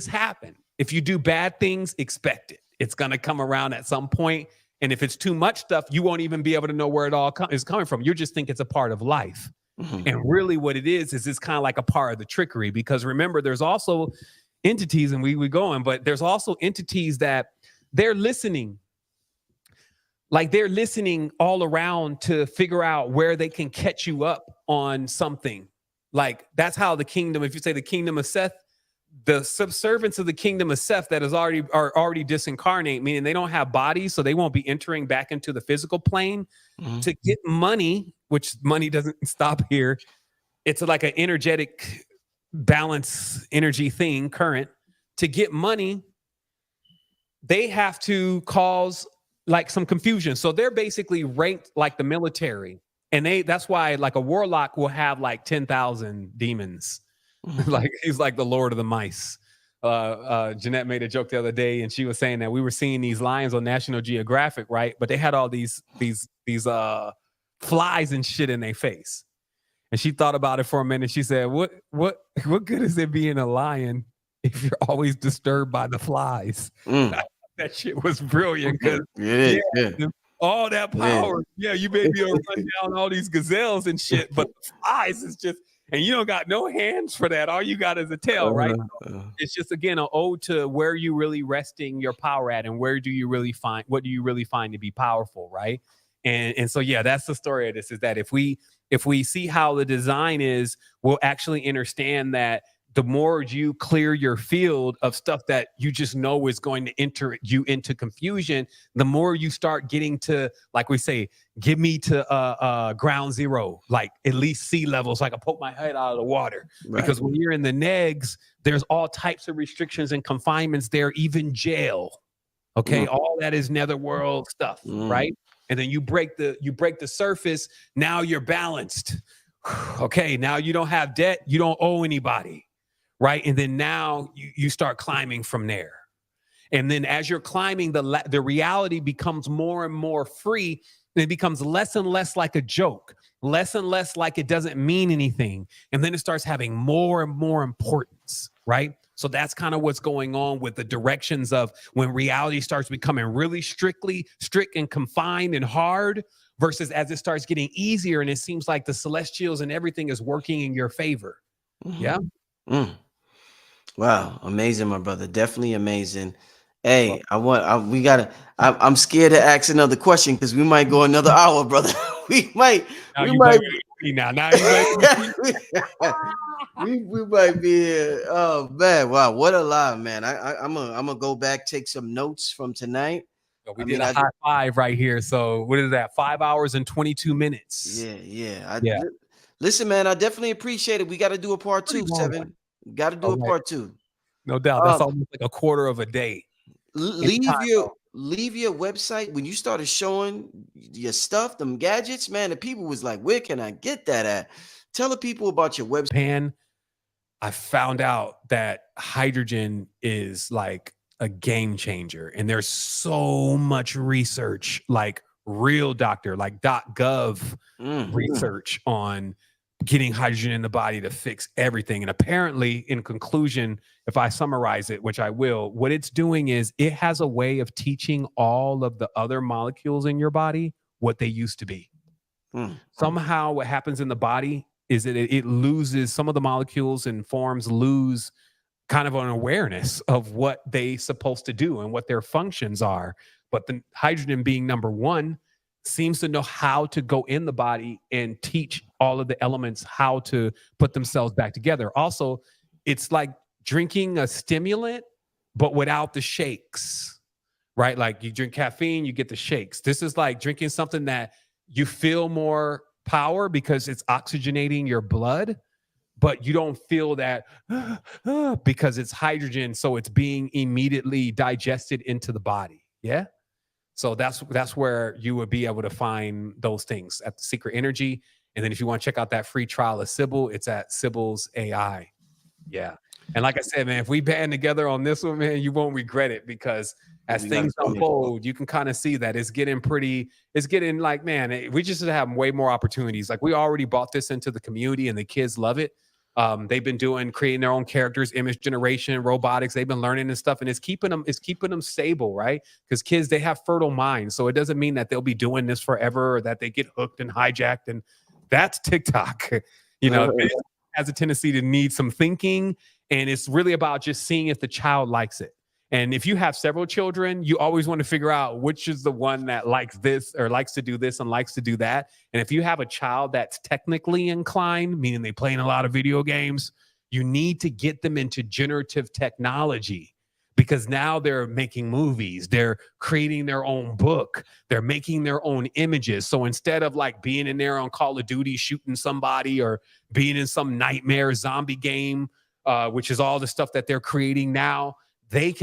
happen. If you do bad things, expect it. It's going to come around at some point. And if it's too much stuff, you won't even be able to know where it all is coming from. You just think it's a part of life. And really what it is it's kind of like a part of the trickery, because remember, there's also entities, and we going, but there's also entities that they're listening. Like they're listening all around to figure out where they can catch you up on something. Like that's how the kingdom, if you say the kingdom of Seth, the subservients of the kingdom of Seth that are already disincarnate, meaning they don't have bodies, so they won't be entering back into the physical plane to get money, which money doesn't stop here. It's like an energetic balance energy thing, current. To get money, they have to cause like some confusion. So they're basically ranked like the military. And that's why like a warlock will have like 10,000 demons. Like he's like the Lord of the Mice. Jeanette made a joke the other day, and she was saying that we were seeing these lions on National Geographic, right? But they had all these flies and shit in their face. And she thought about it for a minute. She said, "What good is it being a lion if you're always disturbed by the flies?" That shit was brilliant because all that power. Yeah, you may be able to run down all these gazelles and shit, but the flies is just. And you don't got no hands for that. All you got is a tail, right? It's just, again, an ode to where you really resting your power at, and what do you really find to be powerful, right? And so, yeah, that's the story of this, is that if we see how the design is, we'll actually understand that the more you clear your field of stuff that you just know is going to enter you into confusion, the more you start getting to, like we say, give me to ground zero, like at least sea level, so I can poke my head out of the water. Right. Because when you're in the negs, there's all types of restrictions and confinements there, even jail. Okay, all that is netherworld stuff, right? And then you break the surface. Now you're balanced. Okay, now you don't have debt. You don't owe anybody. Right. And then now you start climbing from there. And then as you're climbing, the reality becomes more and more free. And it becomes less and less like a joke, less and less like it doesn't mean anything. And then it starts having more and more importance. Right. So that's kind of what's going on with the directions of when reality starts becoming really strict and confined and hard, versus as it starts getting easier and it seems like the celestials and everything is working in your favor. Yeah. Wow, amazing, my brother. Definitely amazing. Hey, I'm scared to ask another question because we might go another hour, brother. we might we might be here. Oh man, wow, what a lot, man. I'm gonna go back, take some notes from tonight. We did a high five right here. So what is that? 5 hours and 22 minutes. Yeah. Listen, man, I definitely appreciate it. We got to do a part 2, Sevan. Got to do a part 2. No doubt. That's almost like a quarter of a day. Leave your website. When you started showing your stuff, them gadgets, man, the people was like, where can I get that at? Tell the people about your website. I found out that hydrogen is like a game changer. And there's so much research, like real doctor, like .gov research on getting hydrogen in the body to fix everything. And apparently, in conclusion, if I summarize it, which I will, what it's doing is it has a way of teaching all of the other molecules in your body what they used to be. Somehow what happens in the body is that it loses, some of the molecules and forms lose kind of an awareness of what they're supposed to do and what their functions are. But the hydrogen being number one seems to know how to go in the body and teach all of the elements how to put themselves back together. Also, it's like drinking a stimulant, but without the shakes, right? Like you drink caffeine, you get the shakes. This is like drinking something that you feel more power because it's oxygenating your blood, but you don't feel that because it's hydrogen, so it's being immediately digested into the body. Yeah. So that's where you would be able to find those things at the Secret Energy. And then if you want to check out that free trial of Sybil, it's at Sybil's AI. Yeah. And like I said, man, if we band together on this one, man, you won't regret it, because as things unfold, you can kind of see that it's getting like, man, we just have way more opportunities. Like, we already brought this into the community and the kids love it. They've been creating their own characters, image generation, robotics. They've been learning this stuff, and it's keeping them stable, right? Because kids, they have fertile minds. So it doesn't mean that they'll be doing this forever or that they get hooked and hijacked. And that's TikTok. You know, it has a tendency to need some thinking, and it's really about just seeing if the child likes it. And if you have several children, you always want to figure out which is the one that likes this or likes to do this and likes to do that. And if you have a child that's technically inclined, meaning they playing a lot of video games, you need to get them into generative technology, because now they're making movies, they're creating their own book, they're making their own images. So instead of like being in there on Call of Duty shooting somebody or being in some nightmare zombie game, which is all the stuff that they're creating now, they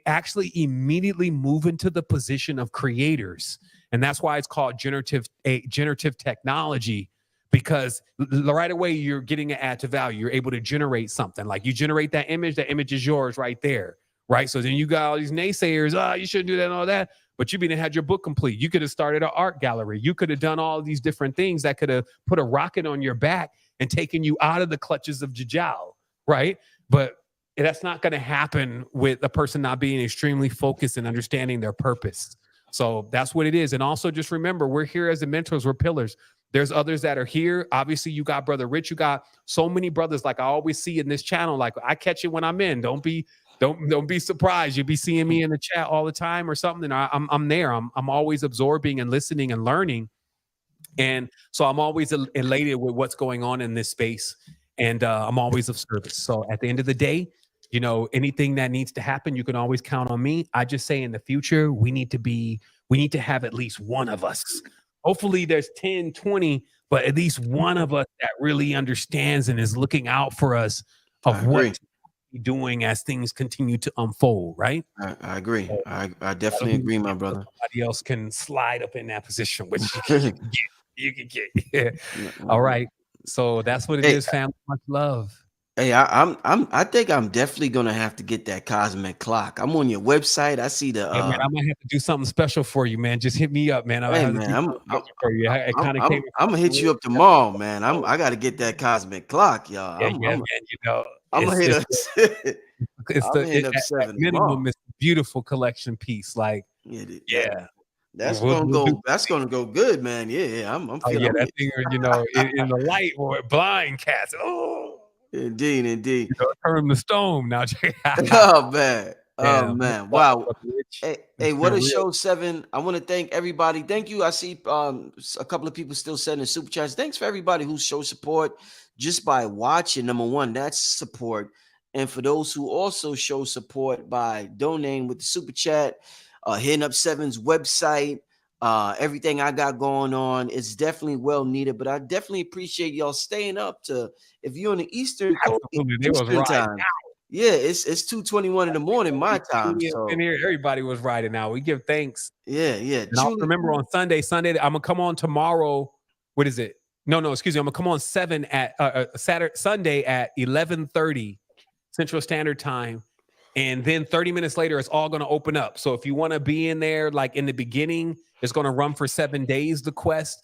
actually immediately move into the position of creators. And that's why it's called generative technology, because right away you're getting an add to value. You're able to generate something. Like, you generate that image is yours right there, right? So then you got all these naysayers, you shouldn't do that and all that, but you didn't had your book complete. You could have started an art gallery. You could have done all these different things that could have put a rocket on your back and taken you out of the clutches of GINDJAB, right? But that's not going to happen with a person not being extremely focused and understanding their purpose. So that's what it is. And also just remember, we're here as the mentors, we're pillars. There's others that are here. Obviously, you got Brother Rich. You got so many brothers, like I always see in this channel. Like, I catch it when I'm in. Don't be surprised. You'll be seeing me in the chat all the time or something. And I'm there. I'm always absorbing and listening and learning. And so I'm always elated with what's going on in this space. And I'm always of service. So at the end of the day, you know, anything that needs to happen, you can always count on me. I just say in the future, we need to have at least one of us. Hopefully there's 10, 20, but at least one of us that really understands and is looking out for us of what we're doing as things continue to unfold, right? I agree. I definitely agree, my brother. Somebody else can slide up in that position, which you can get. Yeah. All right. So that's what it is, family. Much love. Hey, I think I'm definitely gonna have to get that cosmic clock. I'm on your website. I see the. Hey, man, I might have to do something special for you, man. Just hit me up, man. Hey, man, I'm gonna hit you up tomorrow, man. I got to get that cosmic clock, y'all. Yeah, man. You know, I'm gonna hit up. It's the Sevan minimum. It's a beautiful collection piece. Like, yeah. That's gonna go. That's gonna go good, man. Yeah. I'm feeling that thing, you know, in the light or blind cats. Oh. Indeed. You know, turn the stone now. Oh man. Oh man. Wow. Hey, what a show, Sevan. I want to thank everybody. Thank you. I see a couple of people still sending super chats. Thanks for everybody who shows support just by watching. Number one, that's support. And for those who also show support by donating with the super chat, hitting up Sevan's website, everything I got going on is definitely well needed. But I definitely appreciate y'all staying up to, if you're on the Eastern time. Yeah, it's 2:21 in the morning my time. So in here, everybody was riding out. We give thanks. Yeah. And I'll remember on Sunday, I'm gonna come on tomorrow. What is it? No, excuse me. I'm gonna come on Sunday at 11:30 Central Standard Time. And then 30 minutes later, it's all going to open up. So if you want to be in there, like in the beginning, it's going to run for 7 days, the quest.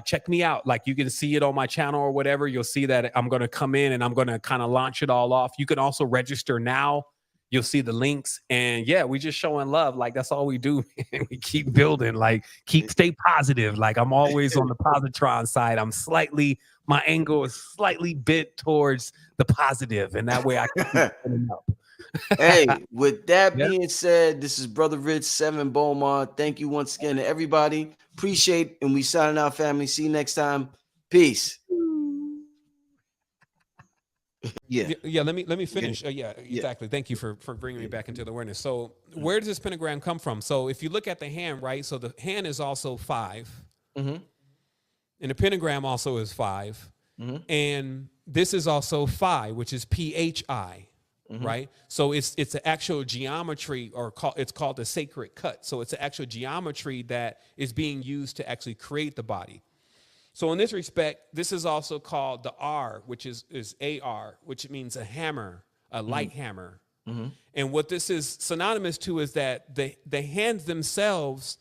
Check me out. Like, you can see it on my channel or whatever. You'll see that I'm going to come in and I'm going to kind of launch it all off. You can also register now. You'll see the links. And yeah, we just showing love. Like, that's all we do. We keep building, like, stay positive. Like, I'm always on the positron side. My angle is slightly bent towards the positive. And that way I can keep putting up. Hey, with that being said, this is Brother Rich, Sevan Bomar. Thank you once again to everybody. Appreciate, and we signing out, family. See you next time. Peace. Yeah. Let me finish. Exactly. Thank you for bringing me back into the awareness. So, where does this pentagram come from? So, if you look at the hand, right? So the hand is also 5. And the pentagram also is 5. Mm-hmm. And this is also phi, which is PHI, right? So it's an actual geometry, or it's called the sacred cut. So it's an actual geometry that is being used to actually create the body. So in this respect, this is also called the R, which is AR, which means a hammer, a light hammer. And what this is synonymous to is that the hands themselves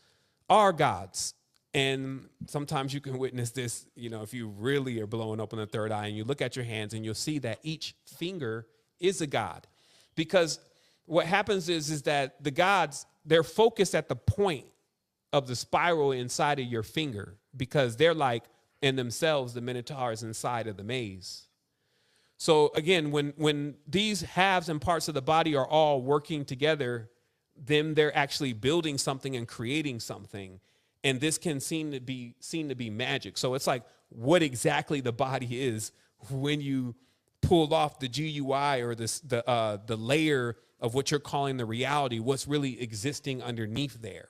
are gods. And sometimes you can witness this, you know, if you really are blowing open the third eye and you look at your hands and you'll see that each finger is a god. Because what happens is that the gods, they're focused at the point of the spiral inside of your finger, because they're like in themselves the minotaurs inside of the maze. So again, when these halves and parts of the body are all working together, then they're actually building something and creating something. And this can seem to be magic. So it's like what exactly the body is when you pull off the GUI or the layer of what you're calling the reality, what's really existing underneath there.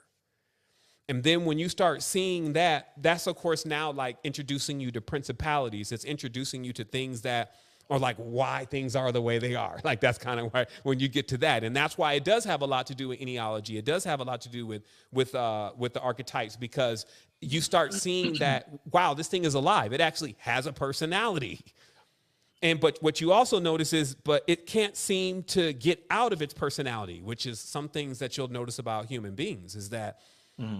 And then when you start seeing that, that's of course now like introducing you to principalities. It's introducing you to things that are like why things are the way they are. Like that's kind of why when you get to that. And that's why it does have a lot to do with enealogy. It does have a lot to do with the archetypes, because you start seeing that, wow, this thing is alive. It actually has a personality. But what you also notice is, but it can't seem to get out of its personality, which is some things that you'll notice about human beings, is that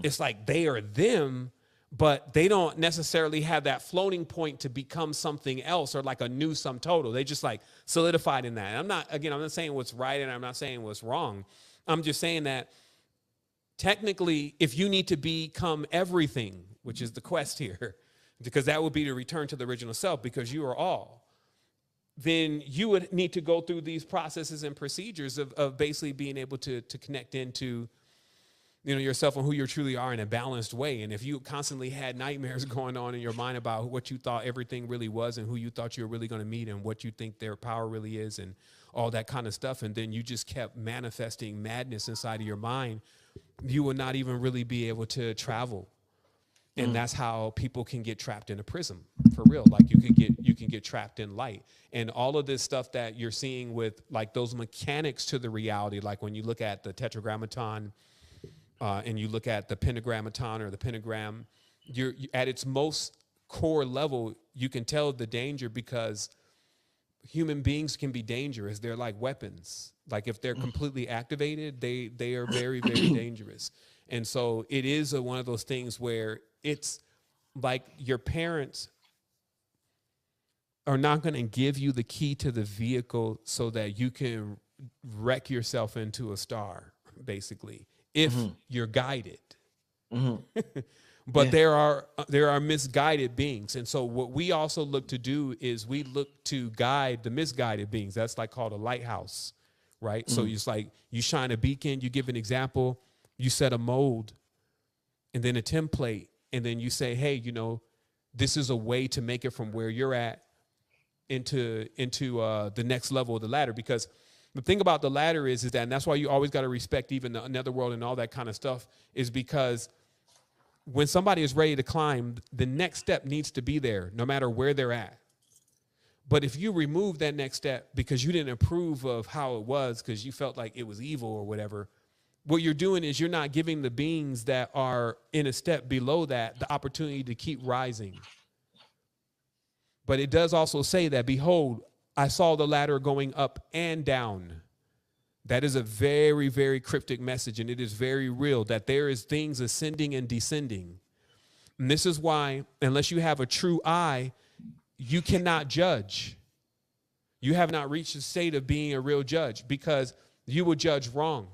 it's like they are them, but they don't necessarily have that floating point to become something else or like a new sum total. They just like solidified in that. And I'm not saying what's right and I'm not saying what's wrong. I'm just saying that technically, if you need to become everything, which is the quest here, because that would be to return to the original self, because you are all, then you would need to go through these processes and procedures of basically being able to connect into, you know, yourself and who you truly are in a balanced way. And if you constantly had nightmares going on in your mind about what you thought everything really was and who you thought you were really going to meet and what you think their power really is and all that kind of stuff, and then you just kept manifesting madness inside of your mind, you will not even really be able to travel. And that's how people can get trapped in a prism, for real. Like you can get trapped in light. And all of this stuff that you're seeing with like those mechanics to the reality, like when you look at the tetragrammaton, and you look at the pentagrammaton or the pentagram, you're at its most core level, you can tell the danger, because human beings can be dangerous. They're like weapons. Like if they're completely activated, they are very, very dangerous. And so it is one of those things where it's like your parents are not going to give you the key to the vehicle so that you can wreck yourself into a star, basically, if you're guided. But there are misguided beings. And so what we also look to do is we look to guide the misguided beings. That's like called a lighthouse, right? So it's like you shine a beacon, you give an example, you set a mold and then a template, and then you say, hey, you know, this is a way to make it from where you're at into the next level of the ladder. Because the thing about the ladder is that, and that's why you always got to respect even the netherworld and all that kind of stuff, is because when somebody is ready to climb, the next step needs to be there, no matter where they're at. But if you remove that next step because you didn't approve of how it was, because you felt like it was evil or whatever, what you're doing is you're not giving the beings that are in a step below that the opportunity to keep rising. But it does also say that, behold, I saw the ladder going up and down. That is a very, very cryptic message, and it is very real that there is things ascending and descending. And this is why, unless you have a true eye, you cannot judge. You have not reached the state of being a real judge, because you will judge wrong.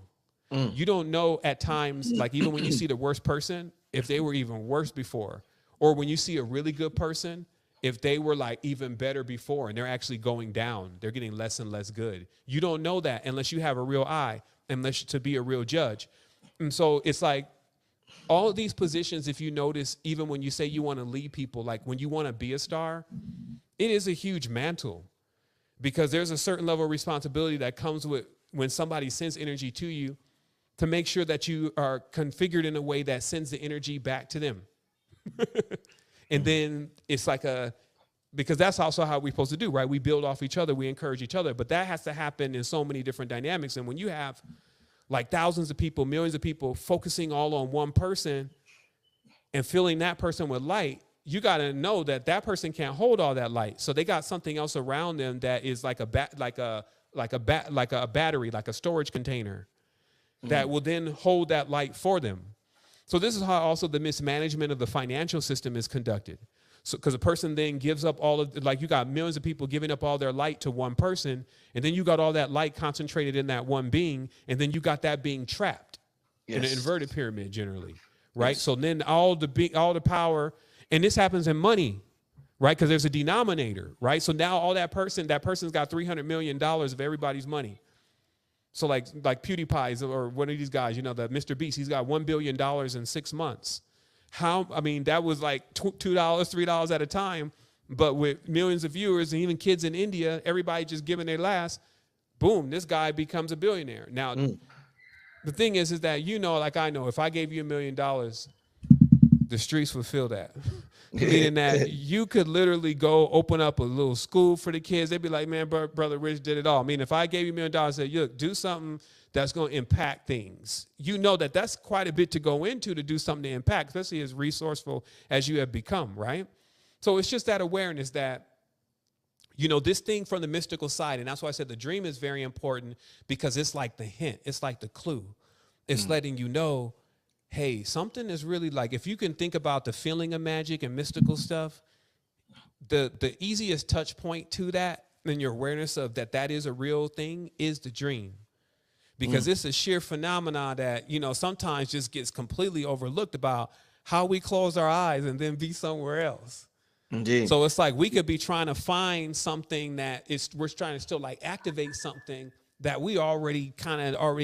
You don't know at times, like even when you see the worst person, if they were even worse before, or when you see a really good person, if they were like even better before and they're actually going down, they're getting less and less good. You don't know that unless you have a real eye, unless to be a real judge. And so it's like all of these positions, if you notice, even when you say you want to lead people, like when you want to be a star, it is a huge mantle, because there's a certain level of responsibility that comes with when somebody sends energy to you, to make sure that you are configured in a way that sends the energy back to them. And then it's like because that's also how we're supposed to do, right? We build off each other, we encourage each other, but that has to happen in so many different dynamics. And when you have like thousands of people, millions of people focusing all on one person and filling that person with light, you got to know that that person can't hold all that light. So they got something else around them that is like a battery, like a storage container that will then hold that light for them. So this is how also the mismanagement of the financial system is conducted. So, because a person then gives up all of, like you got millions of people giving up all their light to one person, and then you got all that light concentrated in that one being, and then you got that being trapped in an inverted pyramid generally, right? Yes. So then all the power, and this happens in money, right? Because there's a denominator, right? So now all that person's got $300 million of everybody's money. So like PewDiePie's or one of these guys, you know, the Mr. Beast, he's got $1 billion in 6 months. That was like $2, $3 at a time, but with millions of viewers and even kids in India, everybody just giving their last, boom, this guy becomes a billionaire. Now, the thing is that, you know, like I know, if I gave you $1 million, the streets would feel that. Meaning that you could literally go open up a little school for the kids. They'd be like, man, Brother Rich did it all. I mean, if I gave you $1 million and said, look, do something that's going to impact things, you know that that's quite a bit to go into to do something to impact, especially as resourceful as you have become, right? So it's just that awareness that, you know, this thing from the mystical side, and that's why I said the dream is very important, because it's like the hint. It's like the clue. It's letting you know, hey, something is really like, if you can think about the feeling of magic and mystical stuff, the easiest touch point to that and your awareness of that is a real thing is the dream. Because it's a sheer phenomena that, you know, sometimes just gets completely overlooked about how we close our eyes and then be somewhere else. Indeed. So it's like we could be trying to find something we're trying to still like activate something that we already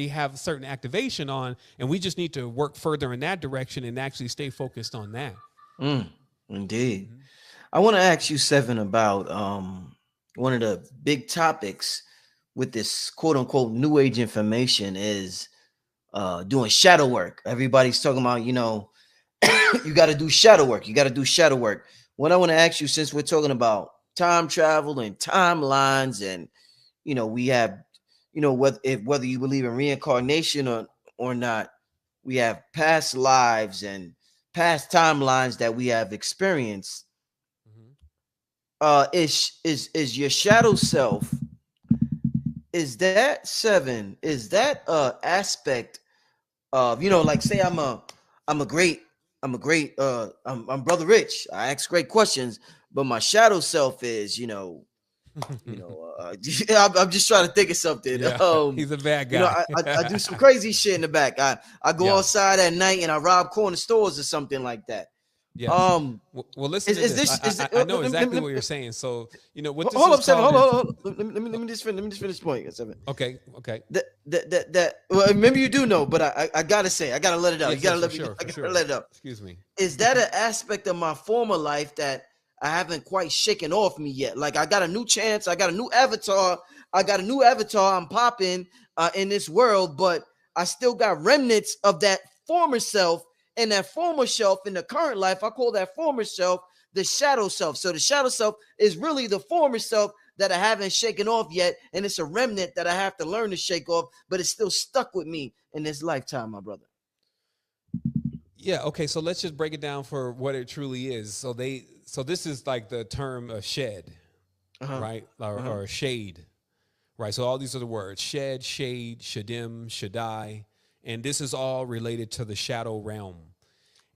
have a certain activation on, and we just need to work further in that direction and actually stay focused on that. Indeed. I want to ask you, Sevan, about one of the big topics with this quote unquote new age information is doing shadow work. Everybody's talking about, you know, you got to do shadow work. You got to do shadow work. What I want to ask you, since we're talking about time travel and timelines, and, you know, we have, you know, whether you believe in reincarnation or not, we have past lives and past timelines that we have experienced. Is your shadow self, is that Sevan, is that aspect of, you know, like say I'm Brother Rich, I ask great questions, but my shadow self is, you know, I'm just trying to think of something. Yeah, he's a bad guy. You know, I do some crazy shit in the back. I go outside at night and I rob corner stores or something like that. Yes. Well, listen to this. I know exactly what you're saying. So, you know, what this hold is up, Sevan, called hold. Let me just finish this point, Sevan. Okay. Well, maybe you do know, but I gotta say, I gotta let it out. Yes, you gotta yes, let it out. Excuse me. Is that an aspect of my former life that I haven't quite shaken off me yet? Like, I got a new chance, I got a new avatar, I'm popping in this world, but I still got remnants of that former self. And that former self in the current life, I call that former self the shadow self. So the shadow self is really the former self that I haven't shaken off yet. And it's a remnant that I have to learn to shake off, but it's still stuck with me in this lifetime, my brother. Yeah. Okay. So let's just break it down for what it truly is. So this is like the term shed, right? Or shade, right? So all these are the words: shed, shade, shadim, shaddai. And this is all related to the shadow realm.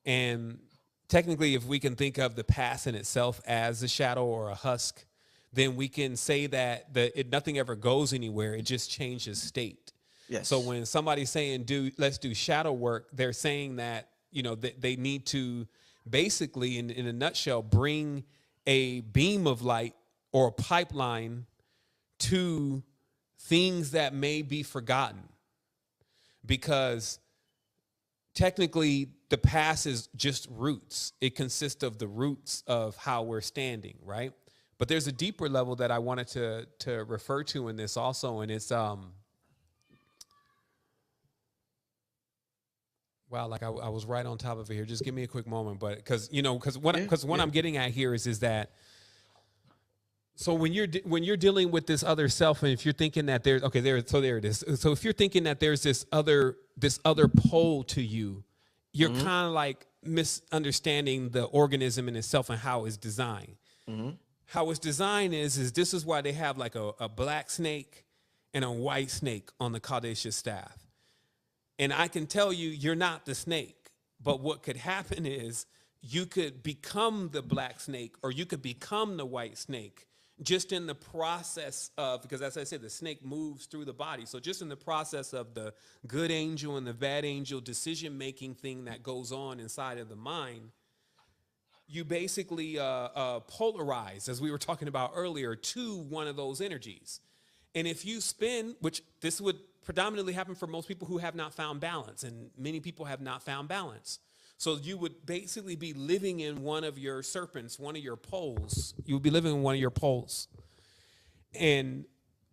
And technically, if we can think of the past in itself as a shadow or a husk, then we can say that nothing ever goes anywhere. It just changes state. Yes. So when somebody's saying, let's do shadow work, they're saying that, you know, they need to basically, in a nutshell, bring a beam of light or a pipeline to things that may be forgotten. Because technically the past is just roots. It consists of the roots of how we're standing, right? But there's a deeper level that I wanted to refer to in this also, and it's Wow, like I was right on top of it here. Just give me a quick moment, but because what Yeah. I'm getting at here is that, so when you're dealing with this other self, and if you're thinking that there it is. So if you're thinking that there's this other pole to you, you're Mm-hmm. kind of like misunderstanding the organism in itself and how it's designed. Mm-hmm. How it's designed is this is why they have like a black snake and a white snake on the Kadesha staff. And I can tell you, you're not the snake. But what could happen is you could become the black snake or you could become the white snake just in the process of, because as I said, the snake moves through the body. So just in the process of the good angel and the bad angel decision-making thing that goes on inside of the mind, you basically polarize, as we were talking about earlier, to one of those energies. And if you spin, which this would predominantly happen for most people who have not found balance, and many people have not found balance. So you would basically be living in one of your serpents, one of your poles. You would be living in one of your poles. And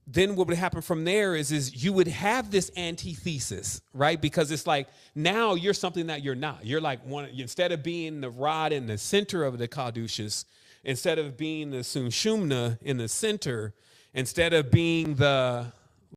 then what would happen from there is you would have this antithesis, right? Because it's like now you're something that you're not. You're like instead of being the rod in the center of the caduceus, instead of being the sushumna in the center, instead of being the